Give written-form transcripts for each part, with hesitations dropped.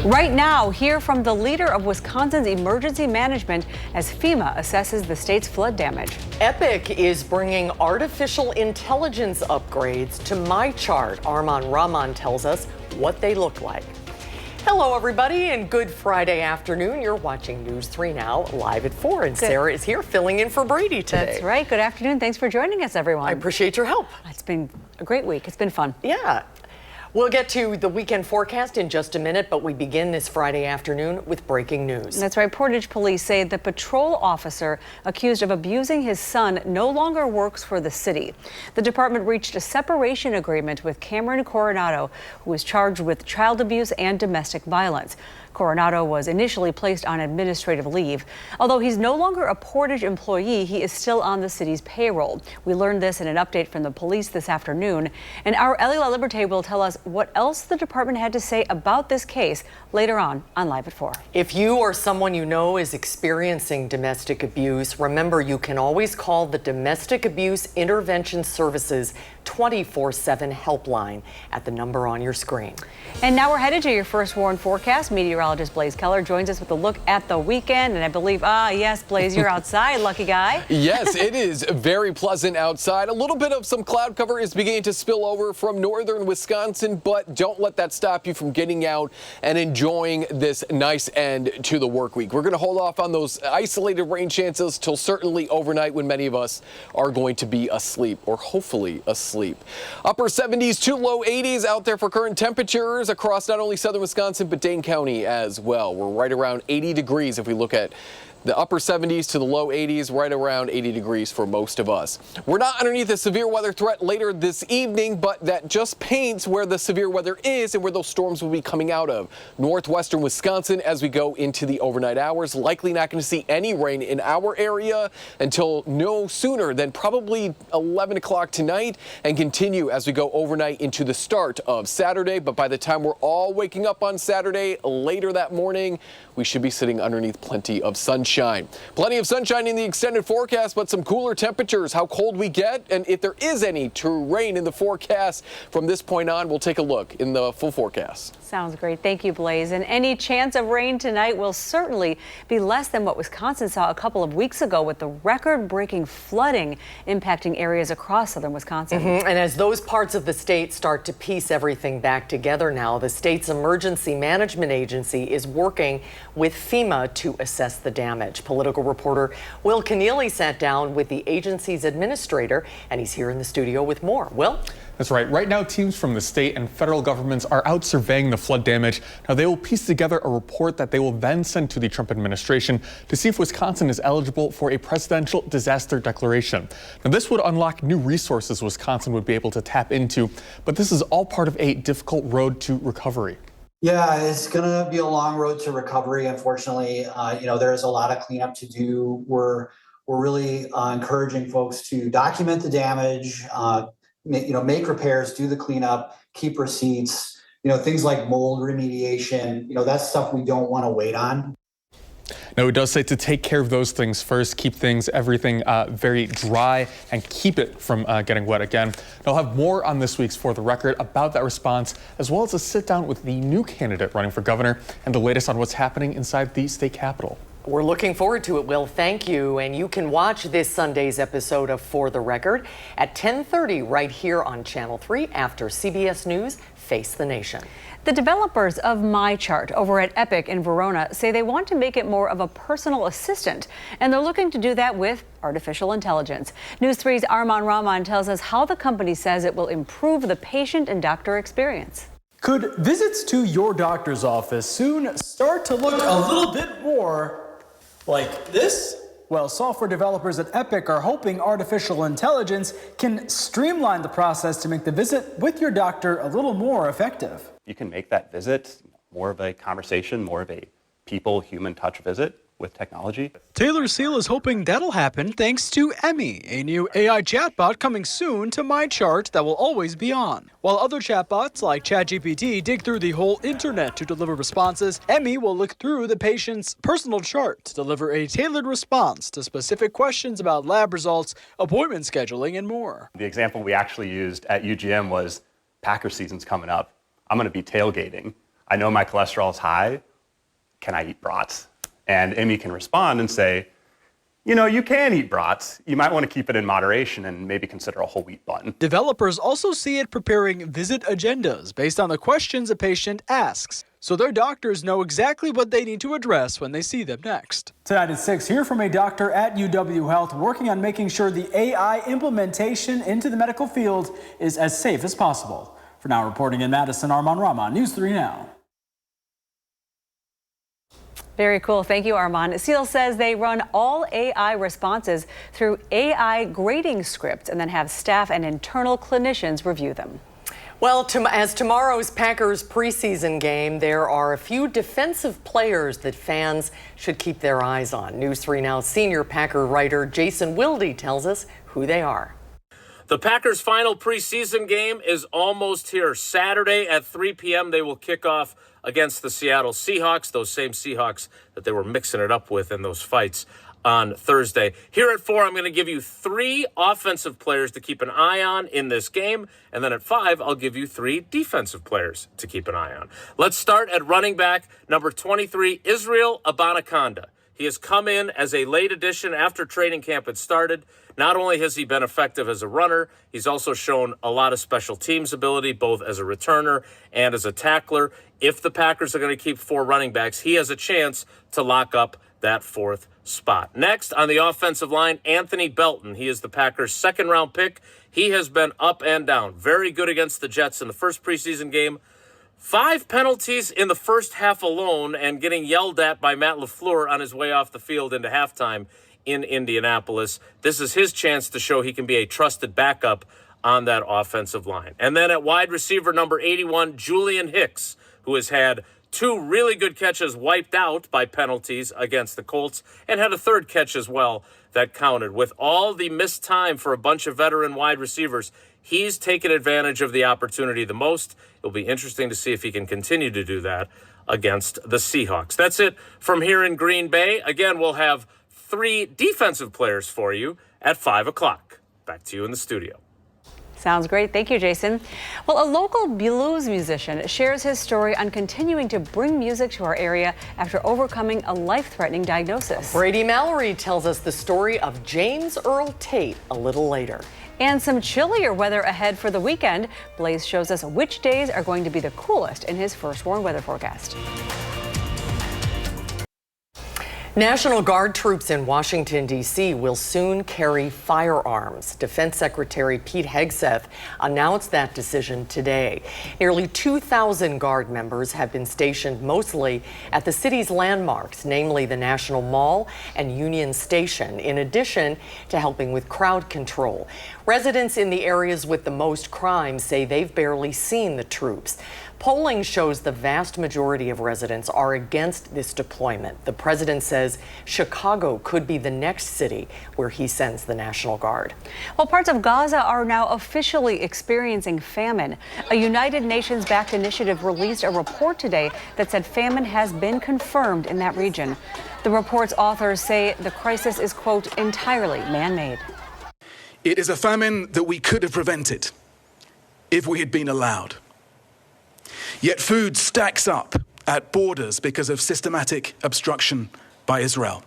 Right now, hear from the leader of Wisconsin's emergency management as FEMA assesses the state's flood damage. Epic is bringing artificial intelligence upgrades to MyChart. Arman Rahman tells us what they look like. Hello, everybody, and good Friday afternoon. You're watching News 3 Now, live at 4, and Sarah is here filling in for Brady today. That's right. Good afternoon. Thanks for joining us, everyone. I appreciate your help. It's been a great week. It's been fun. Yeah. We'll get to the weekend forecast in just a minute, but we begin this Friday afternoon with breaking news. That's right. Portage police say the patrol officer accused of abusing his son no longer works for the city. The department reached a separation agreement with Cameron Coronado, who is charged with child abuse and domestic violence. Coronado was initially placed on administrative leave. Although he's no longer a Portage employee, he is still on the city's payroll. We learned this in an update from the police this afternoon. And our Ellie La Liberté will tell us what else the department had to say about this case later on Live at 4. If you or someone you know is experiencing domestic abuse, remember you can always call the Domestic Abuse Intervention Services 24/7 helpline at the number on your screen. And now we're headed to your first warned forecast. Meteorologist Blaze Keller joins us with a look at the weekend. And I believe, yes, Blaze, you're outside, lucky guy. Yes, it is very pleasant outside. A little bit of some cloud cover is beginning to spill over from northern Wisconsin, but don't let that stop you from getting out and enjoying this nice end to the work week. We're going to hold off on those isolated rain chances till certainly overnight when many of us are going to be asleep, or hopefully asleep. Upper 70s to low 80s out there for current temperatures across not only southern Wisconsin, but Dane County as well. We're right around 80 degrees if we look at the upper 70s to the low 80s, right around 80 degrees for most of us. We're not underneath a severe weather threat later this evening, but that just paints where the severe weather is and where those storms will be coming out of. Northwestern Wisconsin as we go into the overnight hours. Likely not going to see any rain in our area until no sooner than probably 11 o'clock tonight, and continue as we go overnight into the start of Saturday. But by the time we're all waking up on Saturday, later that morning, we should be sitting underneath plenty of sunshine. Plenty of sunshine in the extended forecast, but some cooler temperatures. How cold we get, and if there is any true rain in the forecast from this point on, we'll take a look in the full forecast. Sounds great. Thank you, Blaze. And any chance of rain tonight will certainly be less than what Wisconsin saw a couple of weeks ago with the record-breaking flooding impacting areas across southern Wisconsin. And as those parts of the state start to piece everything back together now, the state's emergency management agency is working with FEMA to assess the damage. Political reporter Will Keneally sat down with the agency's administrator, and he's here in the studio with more. Will? That's right. Right now, teams from the state and federal governments are out surveying the flood damage. Now, they will piece together a report that they will then send to the Trump administration to see if Wisconsin is eligible for a presidential disaster declaration. Now, this would unlock new resources Wisconsin would be able to tap into, but this is all part of a difficult road to recovery. Yeah, it's going to be a long road to recovery. Unfortunately, there's a lot of cleanup to do. We're really encouraging folks to document the damage, make repairs, do the cleanup, keep receipts, things like mold remediation, that's stuff we don't want to wait on. Now, it does say to take care of those things first, keep everything very dry and keep it from getting wet again. I'll have more on this week's For the Record about that response, as well as a sit down with the new candidate running for governor and the latest on what's happening inside the state capitol. We're looking forward to it, Will. Thank you. And you can watch this Sunday's episode of For the Record at 10:30 right here on Channel 3 after CBS News Face the Nation. The developers of MyChart over at Epic in Verona say they want to make it more of a personal assistant, and they're looking to do that with artificial intelligence. News 3's Arman Rahman tells us how the company says it will improve the patient and doctor experience. Could visits to your doctor's office soon start to look a little bit more like this? Well, software developers at Epic are hoping artificial intelligence can streamline the process to make the visit with your doctor a little more effective. You can make that visit more of a conversation, more of a people-human touch visit with technology. Taylor Seal is hoping that'll happen thanks to Emmy, a new AI chatbot coming soon to MyChart that will always be on. While other chatbots like ChatGPT dig through the whole internet to deliver responses, Emmy will look through the patient's personal chart to deliver a tailored response to specific questions about lab results, appointment scheduling, and more. The example we actually used at UGM was Packer season's coming up. I'm going to be tailgating. I know my cholesterol is high. Can I eat brats? And Emmy can respond and say, you know, you can eat brats. You might want to keep it in moderation and maybe consider a whole wheat bun. Developers also see it preparing visit agendas based on the questions a patient asks, so their doctors know exactly what they need to address when they see them next. Tonight at 6, hear from a doctor at UW Health working on making sure the AI implementation into the medical field is as safe as possible. For now, reporting in Madison, Arman Rahman, News 3 Now. Very cool. Thank you, Armand. SEAL says they run all AI responses through AI grading scripts and then have staff and internal clinicians review them. Well, as tomorrow's Packers preseason game, there are a few defensive players that fans should keep their eyes on. News 3 Now senior Packer writer Jason Wilde tells us who they are. The Packers' final preseason game is almost here. Saturday at 3 p.m. they will kick off against the Seattle Seahawks, those same Seahawks that they were mixing it up with in those fights on Thursday. Here at 4, I'm going to give you 3 offensive players to keep an eye on in this game. And then at 5, I'll give you 3 defensive players to keep an eye on. Let's start at running back, number 23, Israel Abanikanda. He has come in as a late addition after training camp had started. Not only has he been effective as a runner, he's also shown a lot of special teams ability, both as a returner and as a tackler. If the Packers are going to keep 4 running backs, he has a chance to lock up that 4th spot. Next, on the offensive line, Anthony Belton. He is the Packers' second-round pick. He has been up and down. Very good against the Jets in the first preseason game. 5 penalties in the first half alone and getting yelled at by Matt LaFleur on his way off the field into halftime in Indianapolis. This is his chance to show he can be a trusted backup on that offensive line. And then at wide receiver number 81, Julian Hicks, who has had 2 really good catches wiped out by penalties against the Colts and had a 3rd catch as well that counted. With all the missed time for a bunch of veteran wide receivers, he's taken advantage of the opportunity the most. It'll be interesting to see if he can continue to do that against the Seahawks. That's it from here in Green Bay. Again, we'll have 3 defensive players for you at 5 o'clock. Back to you in the studio. Sounds great. Thank you, Jason. Well, a local blues musician shares his story on continuing to bring music to our area after overcoming a life-threatening diagnosis. Brady Mallory tells us the story of James Earl Tate a little later. And some chillier weather ahead for the weekend. Blaze shows us which days are going to be the coolest in his first warn weather forecast. National Guard troops in Washington, D.C. will soon carry firearms. Defense Secretary Pete Hegseth announced that decision today. Nearly 2,000 Guard members have been stationed mostly at the city's landmarks, namely the National Mall and Union Station, in addition to helping with crowd control. Residents in the areas with the most crime say they've barely seen the troops. Polling shows the vast majority of residents are against this deployment. The president says Chicago could be the next city where he sends the National Guard. Well, parts of Gaza are now officially experiencing famine. A United Nations-backed initiative released a report today that said famine has been confirmed in that region. The report's authors say the crisis is, quote, entirely man-made. It is a famine that we could have prevented if we had been allowed. Yet food stacks up at borders because of systematic obstruction by Israel.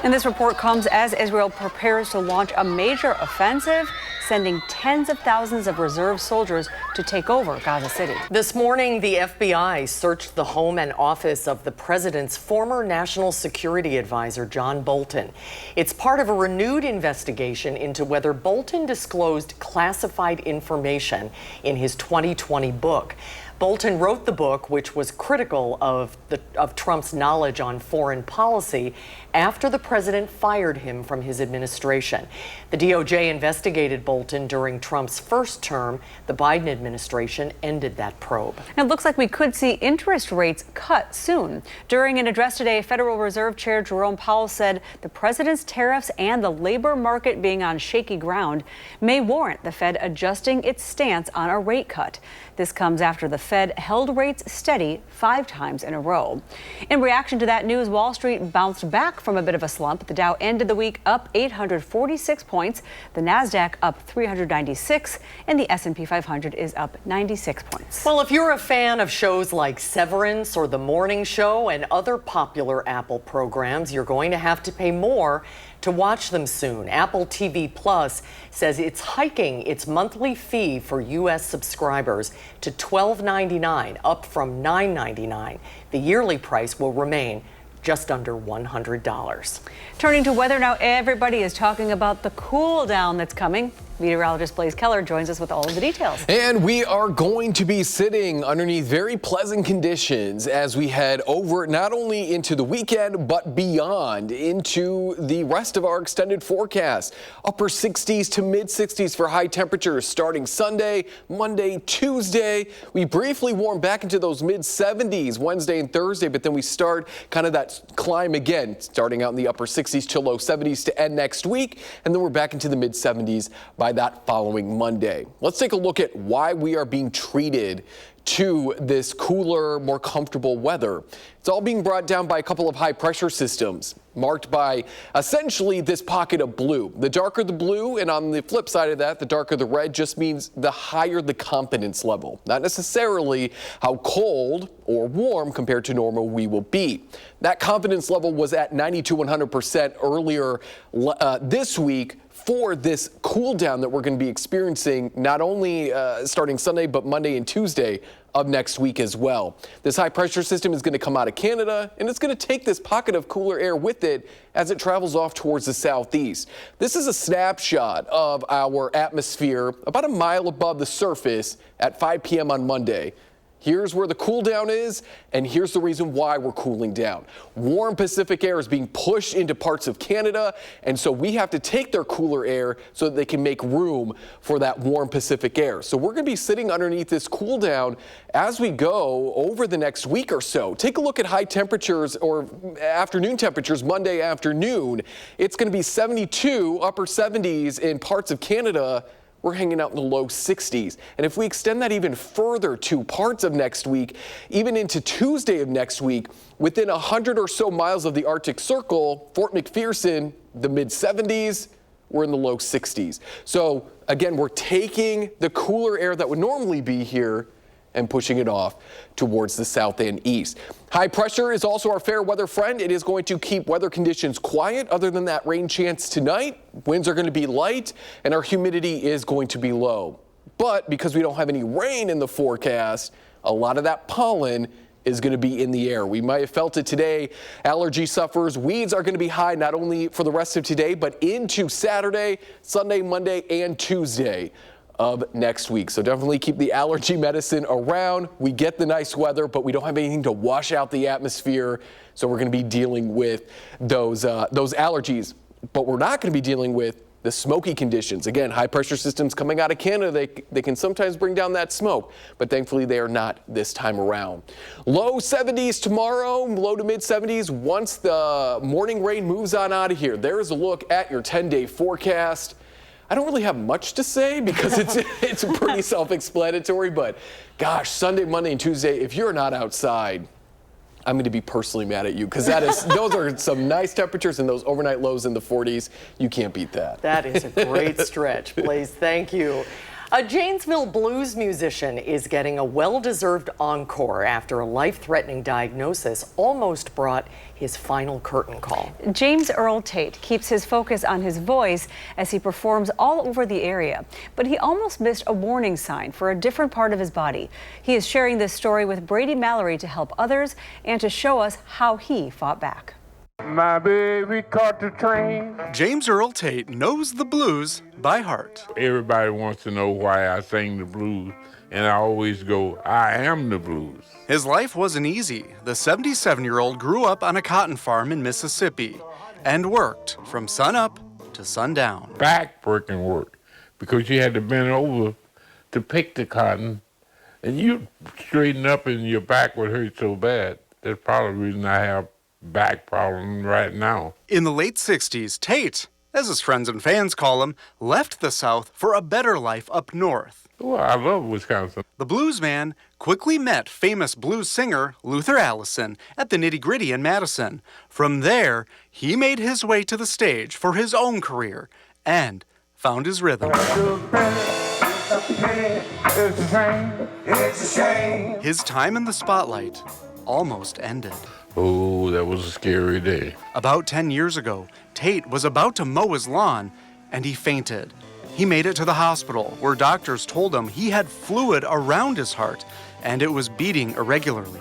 And this report comes as Israel prepares to launch a major offensive, sending tens of thousands of reserve soldiers to take over Gaza City. This morning, the FBI searched the home and office of the president's former national security advisor, John Bolton. It's part of a renewed investigation into whether Bolton disclosed classified information in his 2020 book. Bolton wrote the book, which was critical of Trump's knowledge on foreign policy after the president fired him from his administration. The DOJ investigated Bolton during Trump's first term. The Biden administration ended that probe. It looks like we could see interest rates cut soon. During an address today, Federal Reserve Chair Jerome Powell said the president's tariffs and the labor market being on shaky ground may warrant the Fed adjusting its stance on a rate cut. This comes after the Fed Fed held rates steady 5 times in a row. In reaction to that news, Wall Street bounced back from a bit of a slump. The Dow ended the week up 846 points, the Nasdaq up 396, and the S&P 500 is up 96 points. Well, if you're a fan of shows like Severance or The Morning Show and other popular Apple programs, you're going to have to pay more to watch them soon. Apple TV Plus says it's hiking its monthly fee for U.S. subscribers to $12.99, up from $9.99. The yearly price will remain just under $100. Turning to weather now, everybody is talking about the cool down that's coming. Meteorologist Blaise Keller joins us with all of the details. And we are going to be sitting underneath very pleasant conditions as we head over not only into the weekend, but beyond into the rest of our extended forecast. Upper 60s to mid 60s for high temperatures starting Sunday, Monday, Tuesday. We briefly warm back into those mid 70s Wednesday and Thursday, but then we start kind of that climb again, starting out in the upper 60s to low 70s to end next week. And then we're back into the mid 70s by that following Monday. Let's take a look at why we are being treated to this cooler, more comfortable weather. It's all being brought down by a couple of high pressure systems marked by essentially this pocket of blue. The darker the blue, and on the flip side of that, the darker the red, just means the higher the confidence level, not necessarily how cold or warm compared to normal we will be. That confidence level was at 90 to 100% earlier this week for this cool down that we're going to be experiencing not only starting Sunday, but Monday and Tuesday of next week as well. This high pressure system is going to come out of Canada, and it's going to take this pocket of cooler air with it as it travels off towards the southeast. This is a snapshot of our atmosphere about a mile above the surface at 5 p.m. on Monday. Here's where the cool down is, and here's the reason why we're cooling down. Warm Pacific air is being pushed into parts of Canada, and so we have to take their cooler air so that they can make room for that warm Pacific air. So we're going to be sitting underneath this cool down as we go over the next week or so. Take a look at high temperatures or afternoon temperatures Monday afternoon. It's going to be 72, upper 70s in parts of Canada. We're hanging out in the low 60s. And if we extend that even further to parts of next week, even into Tuesday of next week, within 100 or so miles of the Arctic Circle, Fort McPherson, the mid 70s, we're in the low 60s. So again, we're taking the cooler air that would normally be here and pushing it off towards the south and east. High pressure is also our fair weather friend. It is going to keep weather conditions quiet other than that rain chance tonight. Winds are going to be light and our humidity is going to be low. But because we don't have any rain in the forecast, a lot of that pollen is going to be in the air. We might have felt it today. Allergy sufferers, weeds are going to be high not only for the rest of today, but into Saturday, Sunday, Monday, and Tuesday of next week. So definitely keep the allergy medicine around. We get the nice weather, but we don't have anything to wash out the atmosphere. So we're going to be dealing with those allergies, but we're not going to be dealing with the smoky conditions. Again, high pressure systems coming out of Canada, they can sometimes bring down that smoke, but thankfully they are not this time around. Low 70s tomorrow, low to mid 70s once the morning rain moves on out of here. There is a look at your 10-day forecast. I don't really have much to say because it's pretty self-explanatory, but gosh, Sunday, Monday, and Tuesday, if you're not outside, I'm going to be personally mad at you because those are some nice temperatures and those overnight lows in the 40s. You can't beat that. That is a great stretch, Blaise. Thank you. A Janesville blues musician is getting a well-deserved encore after a life-threatening diagnosis almost brought his final curtain call. James Earl Tate keeps his focus on his voice as he performs all over the area, but he almost missed a warning sign for a different part of his body. He is sharing this story with Brady Mallory to help others and to show us how he fought back. My baby caught the train. James Earl Tate knows the blues by heart. Everybody wants to know why I sing the blues, and I always go, I am the blues. His life wasn't easy. The 77-year-old grew up on a cotton farm in Mississippi and worked from sunup to sundown. Back-breaking work, because you had to bend over to pick the cotton, and you straighten up and your back would hurt so bad. That's probably the reason I have back problem right now. In the late 60s, Tate as his friends and fans call him, left the South for a better life up north. Well, I love Wisconsin. The blues man quickly met famous blues singer Luther Allison at the Nitty Gritty in Madison. From there, he made his way to the stage for his own career and found his rhythm. His time in the spotlight almost ended. Oh, that was a scary day. About 10 years ago, Tate was about to mow his lawn and he fainted. He made it to the hospital where doctors told him he had fluid around his heart and it was beating irregularly.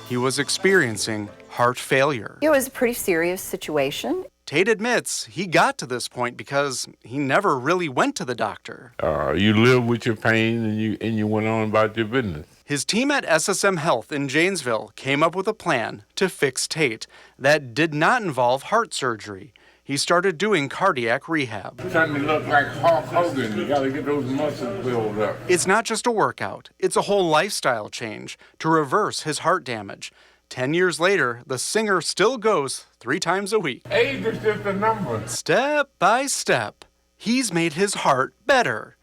He was experiencing heart failure. It was a pretty serious situation. Tate admits he got to this point because he never really went to the doctor. You live with your pain and you went on about your business. His team at SSM Health in Janesville came up with a plan to fix Tate that did not involve heart surgery. He started doing cardiac rehab. You're trying to look like Hulk Hogan. You gotta get those muscles built up. It's not just a workout, it's a whole lifestyle change to reverse his heart damage. 10 years later, the singer still goes 3 times a week. Age is just a number. Step by step, he's made his heart better.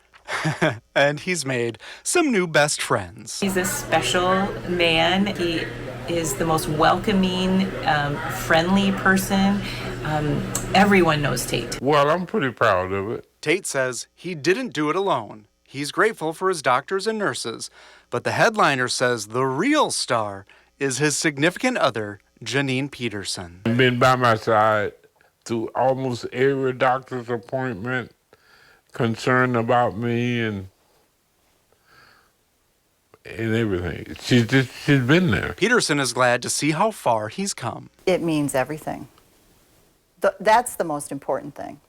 And he's made some new best friends. He's a special man. He is the most welcoming, friendly person. Everyone knows Tate. Well, I'm pretty proud of it. Tate says he didn't do it alone. He's grateful for his doctors and nurses. But the headliner says the real star is his significant other, Janine Peterson. I've been by my side through almost every doctor's appointment, concerned about me and everything. She's been there. Peterson is glad to see how far he's come. It means everything. That's the most important thing.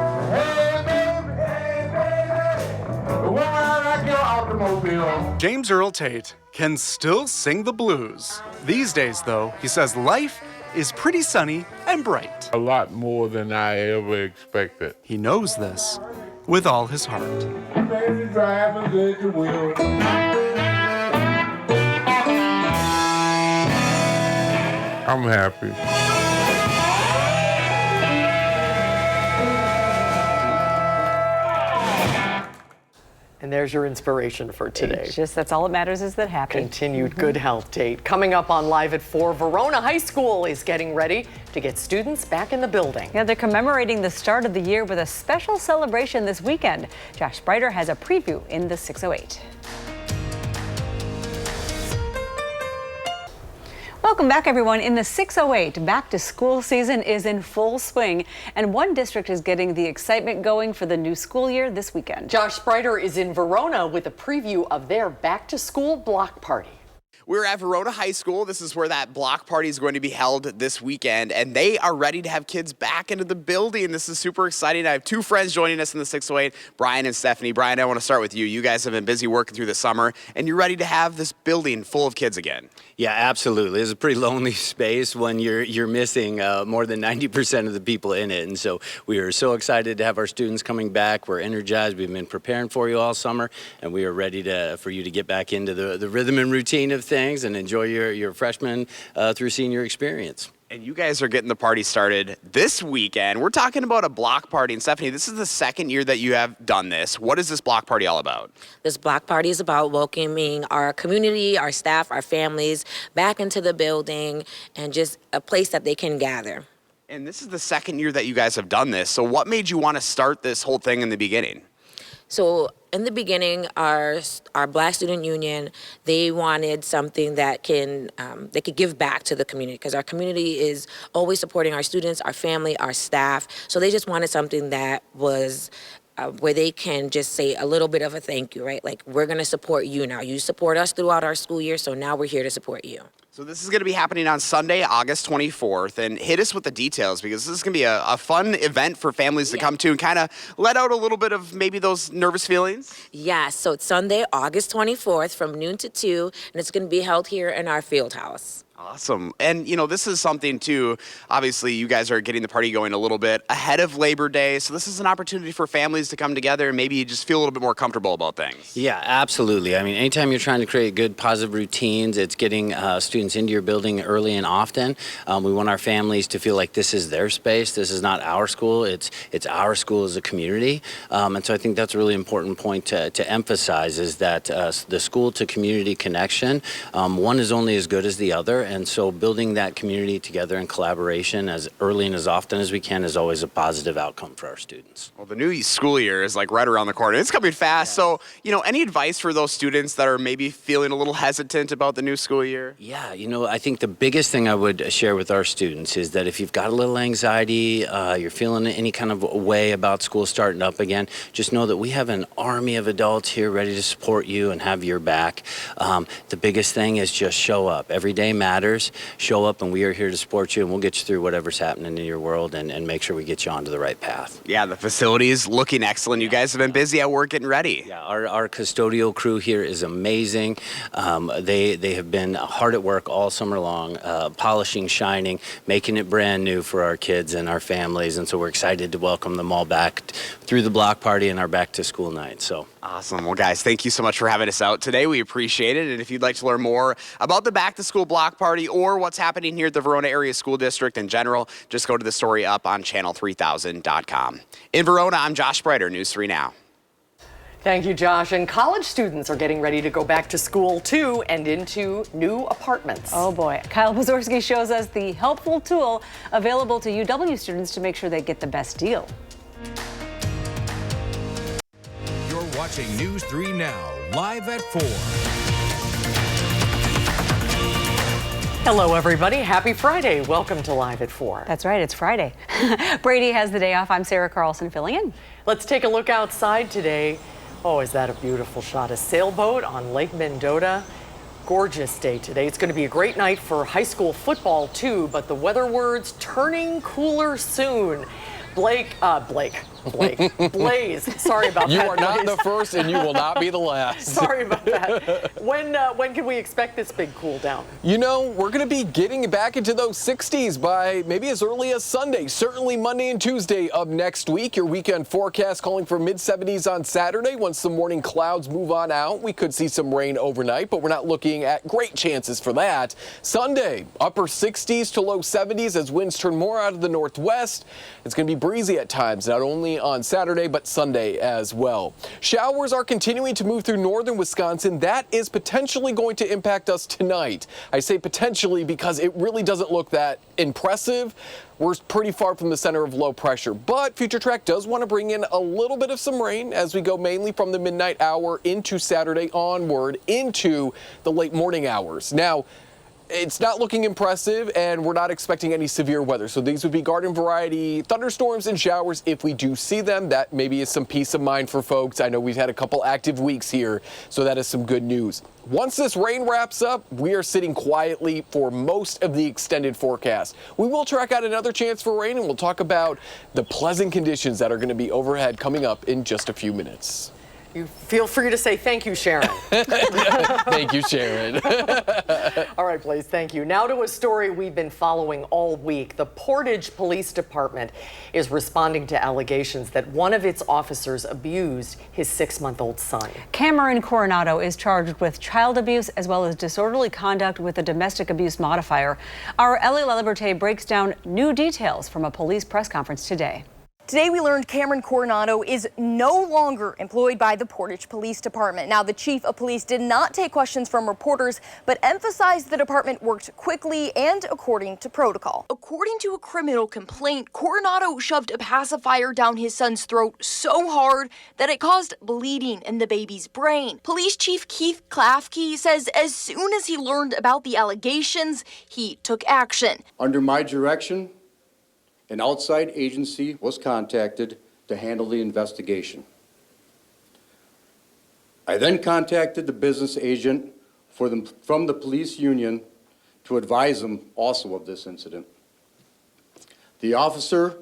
James Earl Tate can still sing the blues. These days, though, he says life is pretty sunny and bright. A lot more than I ever expected. He knows this with all his heart. I'm happy. And there's your inspiration for today. That's all that matters is that happy. Continued good health, Tate. Coming up on Live at 4, Verona High School is getting ready to get students back in the building. Yeah, they're commemorating the start of the year with a special celebration this weekend. Josh Breiter has a preview in the 608. Welcome back, everyone. In the 608, back to school season is in full swing, and one district is getting the excitement going for the new school year this weekend. Josh Breiter is in Verona with a preview of their back to school block party. We're at Verona High School. This is where that block party is going to be held this weekend, and they are ready to have kids back into the building. This is super exciting. I have 2 friends joining us in the 608, Brian and Stephanie. Brian, I want to start with you. You guys have been busy working through the summer, and you're ready to have this building full of kids again. Yeah, absolutely. It's a pretty lonely space when you're missing more than 90% of the people in it, and so we are so excited to have our students coming back. We're energized. We've been preparing for you all summer, and we are ready for you to get back into the rhythm and routine of things and enjoy your freshman through senior experience. And you guys are getting the party started this weekend. We're talking about a block party. And Stephanie, this is the second year that you have done this. What is this block party all about? This block party is about welcoming our community, our staff, our families back into the building and just a place that they can gather. And this is the second year that you guys have done this. So what made you want to start this whole thing in the beginning? So in the beginning, our Black Student Union, they wanted something that they could give back to the community, because our community is always supporting our students, our family, our staff. So they just wanted something that was where they can just say a little bit of a thank you, right? Like, we're going to support you now. You support us throughout our school year, so now we're here to support you. So this is going to be happening on Sunday, August 24th, and hit us with the details, because this is going to be a fun event for families to come to and kind of let out a little bit of maybe those nervous feelings. Yeah, so it's Sunday, August 24th from noon to 2, and it's going to be held here in our field house. Awesome. And, you know, this is something, too, obviously you guys are getting the party going a little bit ahead of Labor Day, so this is an opportunity for families to come together and maybe you just feel a little bit more comfortable about things. Yeah, absolutely. I mean, anytime you're trying to create good, positive routines, it's getting students students into your building early and often. We want our families to feel like this is their space. This is not our school. It's our school as a community. And so I think that's a really important point to emphasize, is that the school to community connection, one is only as good as the other. And so building that community together in collaboration as early and as often as we can is always a positive outcome for our students. Well, the new school year is like right around the corner. It's coming fast. So, any advice for those students that are maybe feeling a little hesitant about the new school year? Yeah, I think the biggest thing I would share with our students is that if you've got a little anxiety, you're feeling any kind of way about school starting up again, just know that we have an army of adults here ready to support you and have your back. The biggest thing is just show up. Every day matters. Show up, and we are here to support you, and we'll get you through whatever's happening in your world and make sure we get you onto the right path. Yeah, the facility is looking excellent. You guys have been busy at work getting ready. Yeah, our custodial crew here is amazing. They have been hard at work all summer long, polishing, shining, making it brand new for our kids and our families. And so we're excited to welcome them all back through the block party and our back to school night. So awesome. Well, guys, thank you so much for having us out today. We appreciate it. And if you'd like to learn more about the back to school block party or what's happening here at the Verona Area School District in general, just go to the story up on channel3000.com. In Verona, I'm Josh Breiter, News 3 Now. Thank you, Josh. And college students are getting ready to go back to school, too, and into new apartments. Oh, boy. Kyle Pozorski shows us the helpful tool available to UW students to make sure they get the best deal. You're watching News 3 Now, live at 4. Hello, everybody. Happy Friday. Welcome to Live at 4. That's right. It's Friday. Brady has the day off. I'm Sarah Carlson filling in. Let's take a look outside today. Oh, is that a beautiful shot? A sailboat on Lake Mendota. Gorgeous day today. It's going to be a great night for high school football, too, but the weather words turning cooler soon. Blaze. Sorry about that. You are not the first, and you will not be the last. Sorry about that. When can we expect this big cool down? We're going to be getting back into those 60s by maybe as early as Sunday. Certainly Monday and Tuesday of next week. Your weekend forecast calling for mid-70s on Saturday. Once the morning clouds move on out, we could see some rain overnight, but we're not looking at great chances for that. Sunday, upper 60s to low 70s as winds turn more out of the northwest. It's going to be breezy at times, not only on Saturday, but Sunday as well. Showers are continuing to move through northern Wisconsin. That is potentially going to impact us tonight. I say potentially because it really doesn't look that impressive. We're pretty far from the center of low pressure, but Future Track does want to bring in a little bit of some rain as we go mainly from the midnight hour into Saturday onward into the late morning hours. Now, it's not looking impressive, and we're not expecting any severe weather. So these would be garden variety thunderstorms and showers if we do see them. That maybe is some peace of mind for folks. I know we've had a couple active weeks here, so that is some good news. Once this rain wraps up, we are sitting quietly for most of the extended forecast. We will track out another chance for rain, and we'll talk about the pleasant conditions that are going to be overhead coming up in just a few minutes. You feel free to say thank you, Sharon. Thank you, Sharon. All right, Blaze, thank you. Now to a story we've been following all week. The Portage Police Department is responding to allegations that one of its officers abused his 6-month-old son. Cameron Coronado is charged with child abuse as well as disorderly conduct with a domestic abuse modifier. Our Ellie LaLiberte breaks down new details from a police press conference today. Today we learned Cameron Coronado is no longer employed by the Portage Police Department. Now, the chief of police did not take questions from reporters, but emphasized the department worked quickly and according to protocol. According to a criminal complaint, Coronado shoved a pacifier down his son's throat so hard that it caused bleeding in the baby's brain. Police Chief Keith Klafke says as soon as he learned about the allegations, he took action. Under my direction, an outside agency was contacted to handle the investigation. I then contacted the business agent from the police union to advise them also of this incident. The officer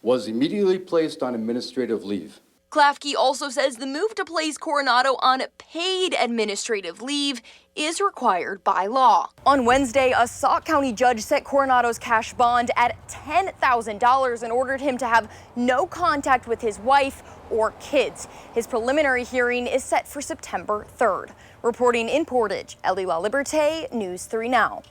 was immediately placed on administrative leave. Klafke also says the move to place Coronado on paid administrative leave is required by law. On Wednesday, a Sauk County judge set Coronado's cash bond at $10,000 and ordered him to have no contact with his wife or kids. His preliminary hearing is set for September 3rd. Reporting in Portage, Ellie LaLiberte, News 3 Now.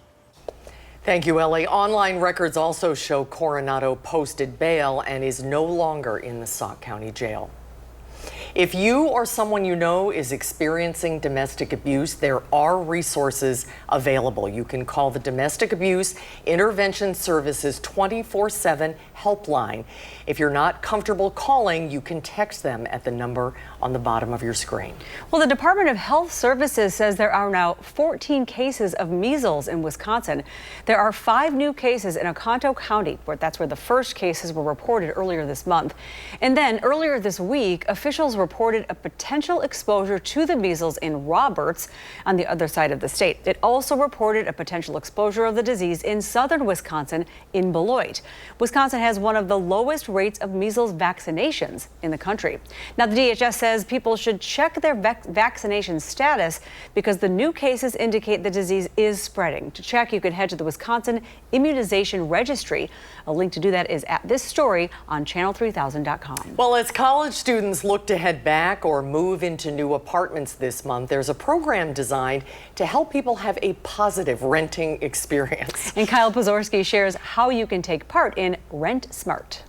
Thank you, Ellie. Online records also show Coronado posted bail and is no longer in the Sauk County Jail. If you or someone you know is experiencing domestic abuse, there are resources available. You can call the Domestic Abuse Intervention Services 24/7 helpline. If you're not comfortable calling, you can text them at the number on the bottom of your screen. Well, the Department of Health Services says there are now 14 cases of measles in Wisconsin. There are 5 new cases in Oconto County, that's where the first cases were reported earlier this month. And then earlier this week, officials reported a potential exposure to the measles in Roberts on the other side of the state. It also reported a potential exposure of the disease in southern Wisconsin in Beloit. Wisconsin has one of the lowest rates of measles vaccinations in the country. Now, the DHS says people should check their vaccination status because the new cases indicate the disease is spreading. To check, you can head to the Wisconsin Immunization Registry. A link to do that is at this story on channel3000.com. Well, as college students look to head back or move into new apartments this month, there's a program designed to help people have a positive renting experience. And Kyle Pozorski shares how you can take part in Rent Smart.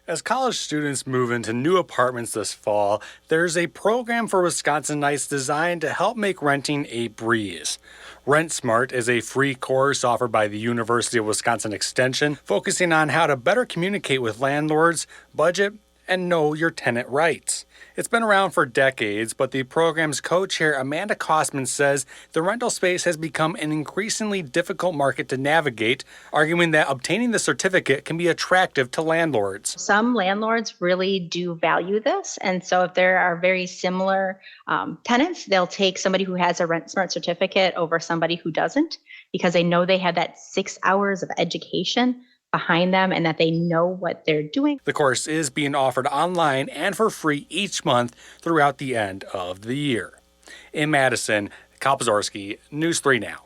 As college students move into new apartments this fall, there's a program for Wisconsinites designed to help make renting a breeze. Rent Smart is a free course offered by the University of Wisconsin Extension, focusing on how to better communicate with landlords, budget, and know your tenant rights. It's been around for decades, but the program's co-chair Amanda Kosman says the rental space has become an increasingly difficult market to navigate, arguing that obtaining the certificate can be attractive to landlords. Some landlords really do value this, and so if there are very similar tenants, they'll take somebody who has a Rent Smart certificate over somebody who doesn't, because they know they have that 6 hours of education behind them and that they know what they're doing. The course is being offered online and for free each month throughout the end of the year. In Madison, Kyle Pozorski, News 3 Now.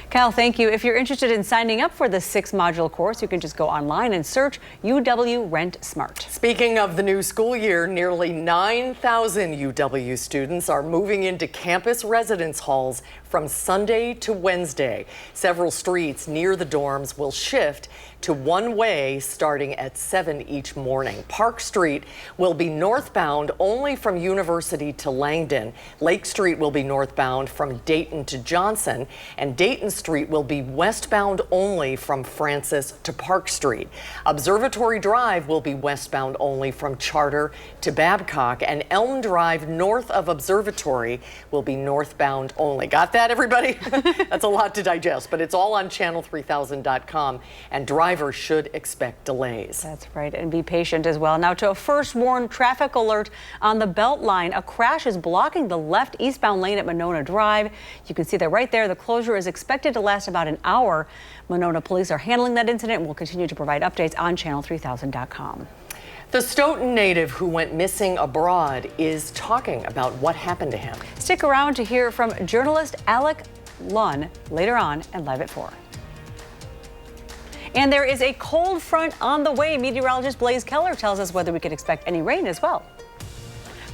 Kyle, thank you. If you're interested in signing up for the 6-module course, you can just go online and search UW Rent Smart. Speaking of the new school year, nearly 9,000 UW students are moving into campus residence halls from Sunday to Wednesday. Several streets near the dorms will shift to one-way starting at 7 each morning. Park Street will be northbound only from University to Langdon. Lake Street will be northbound from Dayton to Johnson, and Dayton Street will be westbound only from Francis to Park Street. Observatory Drive will be westbound only from Charter to Babcock, and Elm Drive north of Observatory will be northbound only. Got that, everybody? That's a lot to digest, but it's all on channel3000.com, and drivers should expect delays. That's right, and be patient as well. Now to a first warn traffic alert on the Beltline. A crash is blocking the left eastbound lane at Monona Drive. You can see that right there. The closure is expected to last about an hour. Monona police are handling that incident and will continue to provide updates on channel3000.com. The Stoughton native who went missing abroad is talking about what happened to him. Stick around to hear from journalist Alec Lunn later on and Live at 4. And there is a cold front on the way. Meteorologist Blaze Keller tells us whether we can expect any rain as well.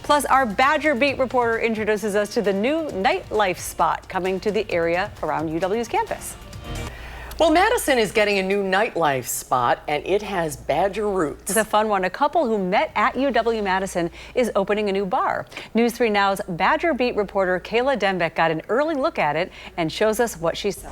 Plus, our Badger Beat reporter introduces us to the new nightlife spot coming to the area around UW's campus. Well, Madison is getting a new nightlife spot, and it has Badger roots. It's a fun one. A couple who met at UW-Madison is opening a new bar. News 3 Now's Badger Beat reporter Kayla Denbeck got an early look at it and shows us what she saw.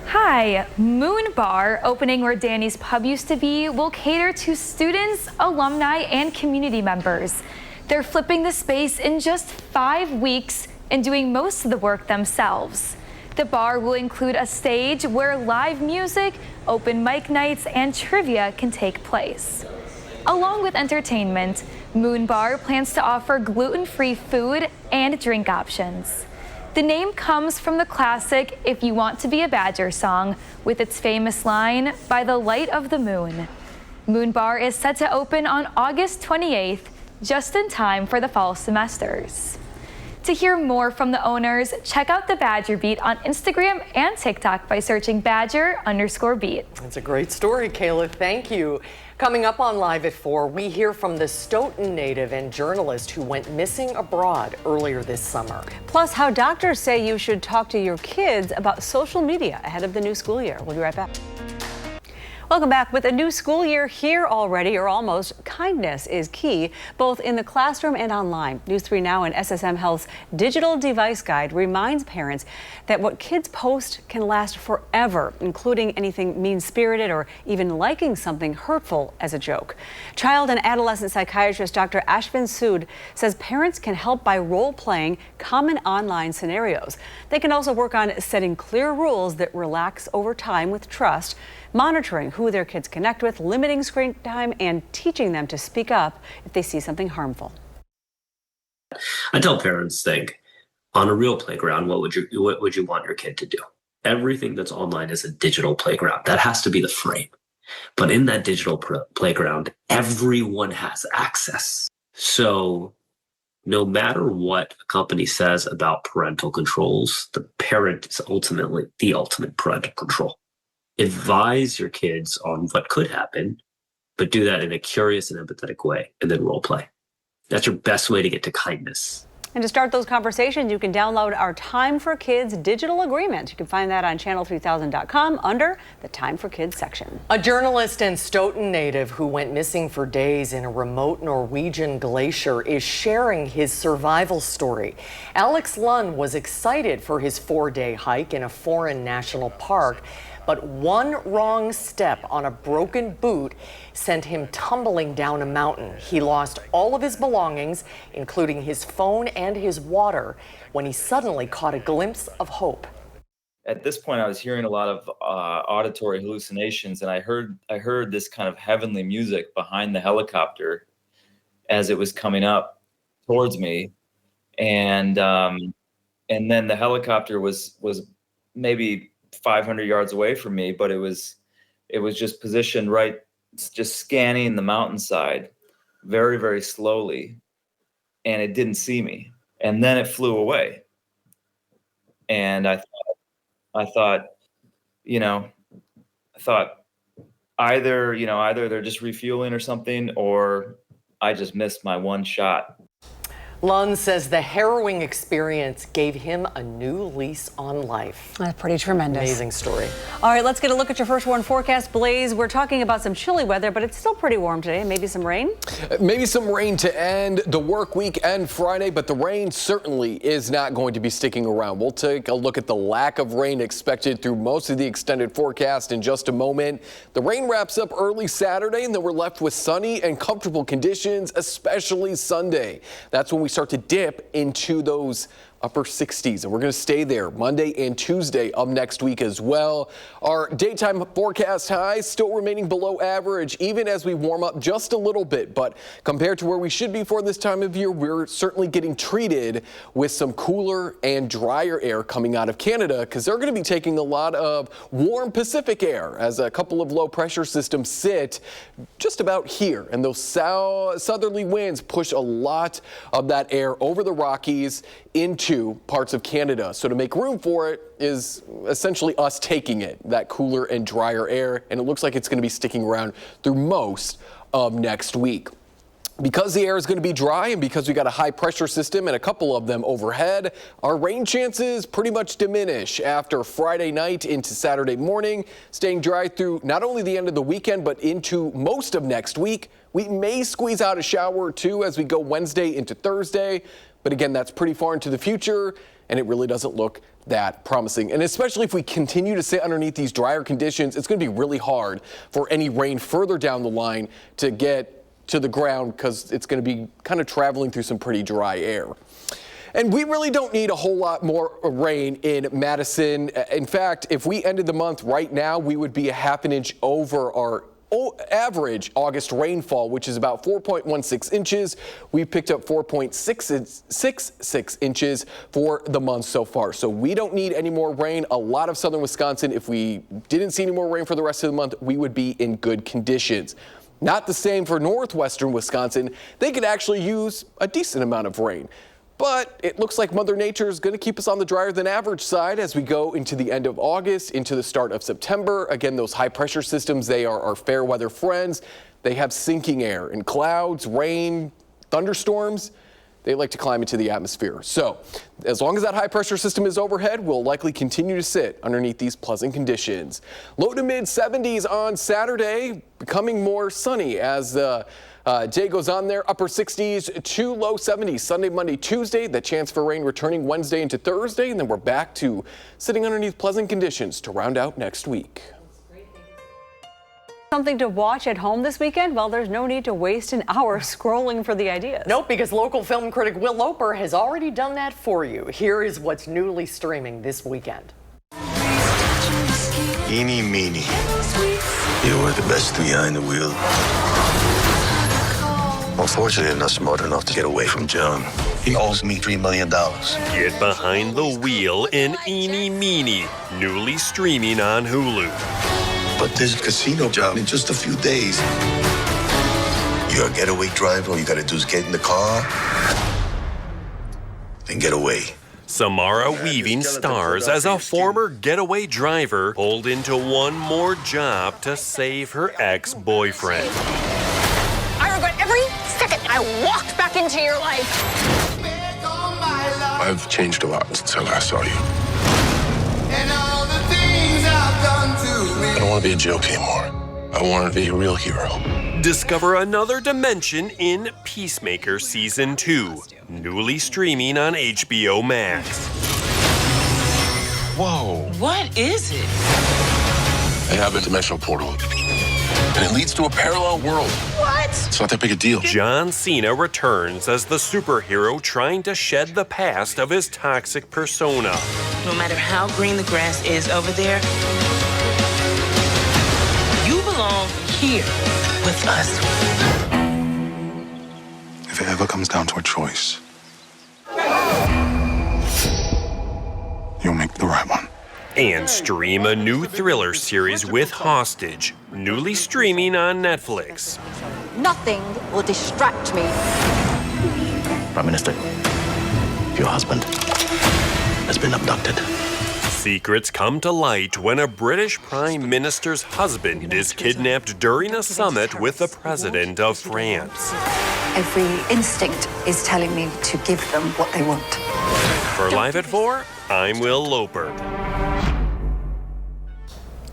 Hi, Moon Bar, opening where Danny's Pub used to be, will cater to students, alumni, and community members. They're flipping the space in just 5 weeks and doing most of the work themselves. The bar will include a stage where live music, open mic nights, and trivia can take place. Along with entertainment, Moon Bar plans to offer gluten-free food and drink options. The name comes from the classic If You Want to Be a Badger song, with its famous line, "By the light of the moon." Moon Bar is set to open on August 28th, just in time for the fall semesters. To hear more from the owners, check out the Badger Beat on Instagram and TikTok by searching Badger_Beat. It's a great story, Kayla. Thank you. Coming up on Live at 4, we hear from the Stoughton native and journalist who went missing abroad earlier this summer. Plus, how doctors say you should talk to your kids about social media ahead of the new school year. We'll be right back. Welcome back. With a new school year here already, or almost, kindness is key, both in the classroom and online. News 3 Now and SSM Health's Digital Device Guide reminds parents that what kids post can last forever, including anything mean-spirited or even liking something hurtful as a joke. Child and adolescent psychiatrist Dr. Ashvin Sood says parents can help by role-playing common online scenarios. They can also work on setting clear rules that relax over time with trust, monitoring who their kids connect with, limiting screen time, and teaching them to speak up if they see something harmful. I tell parents, think, on a real playground, what would you want your kid to do? Everything that's online is a digital playground. That has to be the frame. But in that digital playground, everyone has access. So no matter what a company says about parental controls, the parent is ultimately the ultimate parental control. Advise your kids on what could happen, but do that in a curious and empathetic way, and then role play. That's your best way to get to kindness. And to start those conversations, you can download our Time for Kids digital agreement. You can find that on channel3000.com under the Time for Kids section. A journalist and Stoughton native who went missing for days in a remote Norwegian glacier is sharing his survival story. Alex Lunn was excited for his 4-day hike in a foreign national park, but one wrong step on a broken boot sent him tumbling down a mountain. He lost all of his belongings, including his phone and his water, when he suddenly caught a glimpse of hope. At this point, I was hearing a lot of auditory hallucinations, and I heard this kind of heavenly music behind the helicopter as it was coming up towards me, and then the helicopter was maybe 500 yards away from me, but it was just positioned right, just scanning the mountainside very, very slowly, and it didn't see me. And then it flew away. And I thought either they're just refueling or something, or I just missed my one shot. Lunn says the harrowing experience gave him a new lease on life. That's pretty tremendous. Amazing story. All right, let's get a look at your first warn forecast. Blaze, we're talking about some chilly weather, but it's still pretty warm today. Maybe some rain? Maybe some rain to end the work week and Friday, but the rain certainly is not going to be sticking around. We'll take a look at the lack of rain expected through most of the extended forecast in just a moment. The rain wraps up early Saturday, and then we're left with sunny and comfortable conditions, especially Sunday. That's when we start to dip into those upper 60s, and we're going to stay there Monday and Tuesday of next week as well. Our daytime forecast highs still remaining below average, even as we warm up just a little bit. But compared to where we should be for this time of year, we're certainly getting treated with some cooler and drier air coming out of Canada, because they're going to be taking a lot of warm Pacific air as a couple of low pressure systems sit just about here. And those southerly winds push a lot of that air over the Rockies into parts of Canada. So to make room for it is essentially us taking it, that cooler and drier air, and it looks like it's going to be sticking around through most of next week. Because the air is going to be dry and because we got a high pressure system and a couple of them overhead, our rain chances pretty much diminish after Friday night into Saturday morning, staying dry through not only the end of the weekend, but into most of next week. We may squeeze out a shower or two as we go Wednesday into Thursday. But again, that's pretty far into the future, and it really doesn't look that promising. And especially if we continue to sit underneath these drier conditions, it's going to be really hard for any rain further down the line to get to the ground, because it's going to be kind of traveling through some pretty dry air. And we really don't need a whole lot more rain in Madison. In fact, if we ended the month right now, we would be a half an inch over our average August rainfall, which is about 4.16 inches. We picked up 4.66 inches for the month so far. So we don't need any more rain. A lot of southern Wisconsin, if we didn't see any more rain for the rest of the month, we would be in good conditions. Not the same for northwestern Wisconsin. They could actually use a decent amount of rain. but it looks like Mother Nature is going to keep us on the drier than average side as we go into the end of August, into the start of September. Again, those high pressure systems, they are our fair weather friends. They have sinking air and clouds, rain, thunderstorms. They like to climb into the atmosphere. So as long as that high pressure system is overhead, we'll likely continue to sit underneath these pleasant conditions. Low to mid 70s on Saturday, becoming more sunny as the day goes on there. Upper 60s to low 70s Sunday, Monday, Tuesday. The chance for rain returning Wednesday into Thursday. And then we're back to sitting underneath pleasant conditions to round out next week. Something to watch at home this weekend? Well, there's no need to waste an hour scrolling for the ideas. Nope, because local film critic Will Loper has already done that for you. Here is what's newly streaming this weekend. Eeny, meeny. You were the best behind the wheel. Unfortunately, I'm not smart enough to get away from John. He owes me $3 million. Get behind the wheel in Eeny Meeny, newly streaming on Hulu. But there's a casino job in just a few days. You're a getaway driver. All you gotta do is get in the car and get away. Samara Weaving stars as a former getaway driver pulled into one more job to save her ex-boyfriend. I regret every second I walked back into your life. I've changed a lot since I last saw you. I don't want to be a joke anymore. I want to be a real hero. Discover another dimension in Peacemaker Season 2, newly streaming on HBO Max. Whoa. What is it? I have a dimensional portal, and it leads to a parallel world. What? It's not that big a deal. John Cena returns as the superhero trying to shed the past of his toxic persona. No matter how green the grass is over there, you belong here with us. If it ever comes down to a choice, you'll make the right one. And stream a new thriller series with Hostage, newly streaming on Netflix. Nothing will distract me. Prime Minister, your husband has been abducted. Secrets come to light when a British Prime Minister's husband is kidnapped during a summit with the President of France. Every instinct is telling me to give them what they want. For Live at 4, I'm Will Loper.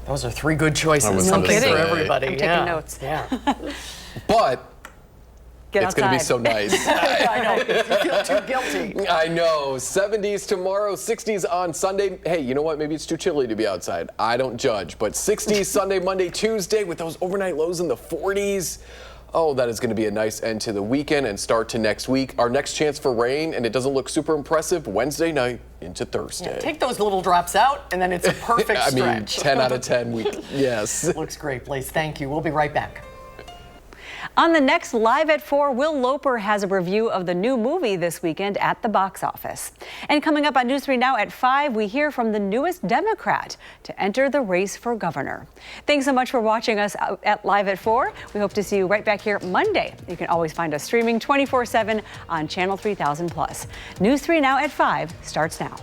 Those are three good choices. No Something kidding. for everybody. I'm taking notes. Yeah. But Get it's going to be so nice. I know. You feel too guilty. I know. 70s tomorrow, 60s on Sunday. Hey, you know what? Maybe it's too chilly to be outside. I don't judge. But 60s Sunday, Monday, Tuesday with those overnight lows in the 40s. Oh, that is going to be a nice end to the weekend and start to next week. Our next chance for rain, and it doesn't look super impressive, Wednesday night into Thursday. Yeah, take those little drops out, and then it's a perfect I stretch. mean, 10 out of 10 week. Yes. Looks great, Blaze. Thank you. We'll be right back. On the next Live at 4, Will Loper has a review of the new movie this weekend at the box office. And coming up on News 3 Now at 5, we hear from the newest Democrat to enter the race for governor. Thanks so much for watching us at Live at 4. We hope to see you right back here Monday. You can always find us streaming 24/7 on Channel 3000+. News 3 Now at 5 starts now.